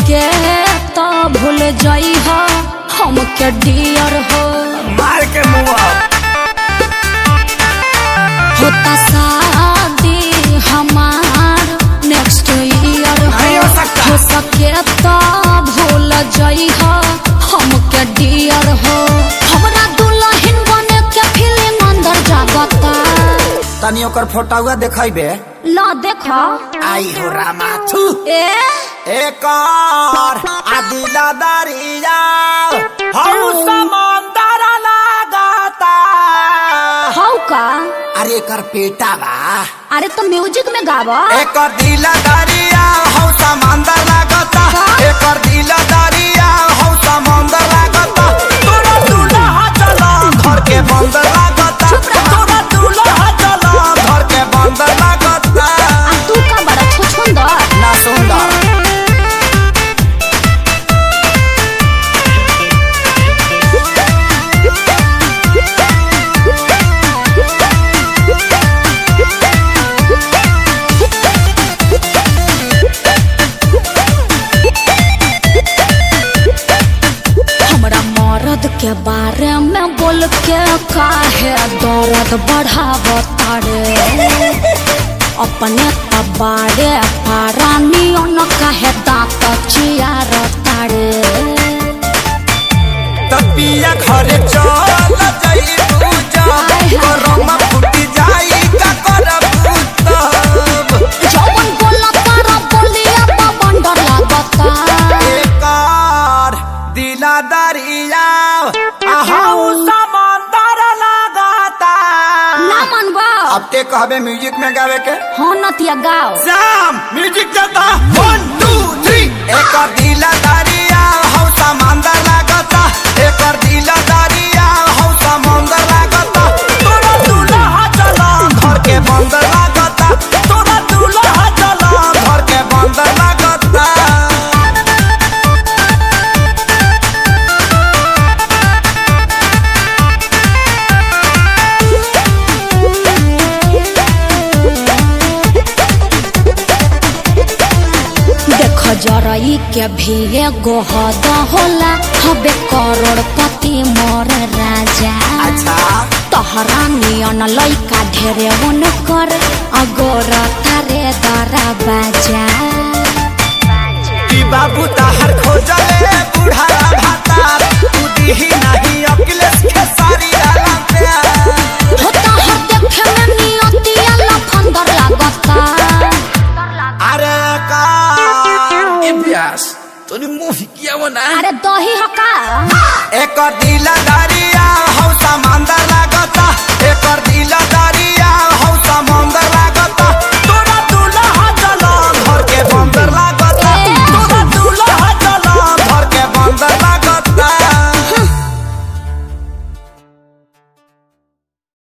के तो भूल जाई हो हम के डियर हो। मार के मुआ होता शादी हमार नेक्स्ट ईयर हो सके तो भूल जाई हो हम के डियर हो। हमरा दुल्हन बने के फीलिंग अंदर जागता। तनी ओकर फोटोवा देखाइबे ला देखा आई हो रामा थू ए एक और आदिला दरिया हऊ समंदर लागता। हाउ का अरे कर पेटा बा अरे तो म्यूजिक में गावा। एक दिल दरिया हऊ समंदर लागता। एक दिल दरिया हऊ समंदर लागता। तोरा दूल्हा चला घर के बंदर लागता। तोरा दूल्हा चला घर के बंदर लागता। तू का बड़ा छुछुंदर ना सुंदर के बारे में बोल के काहे दर्द बढ़ावता रे। अपने तबाड़े पारानियों न काहे दांत चियारता रे। तपिया घरे चल जाई पूजा गरम फुटी जाई का करब तब। जवन बोला तारा बोलिया पवन डर लागता। एकार दिला दरिया आहू समंदर लागता। ना मनबा अब ते कहबे म्यूजिक में गावे के हाँ नतिया गाओ। जाम म्यूजिक चलता 1 2 3 एकार दिला दरिया हऊ समंदर लागता। एकर दिला दरिया हऊ समंदर लागता। तोरा दूल्हा चला घर के बंदर लागता। तोरा दूल्हा चला घर के बंदर लागता। देख जरई के भी एगो हद होला हबे करोड़पति मोर राजा। अच्छा तोहरा नियन लइका ढेरे वन कर अगोर तारे दरा बाजा। कि बाबू ताहर खोजले बुढ़ा भाता तू दिही नहीं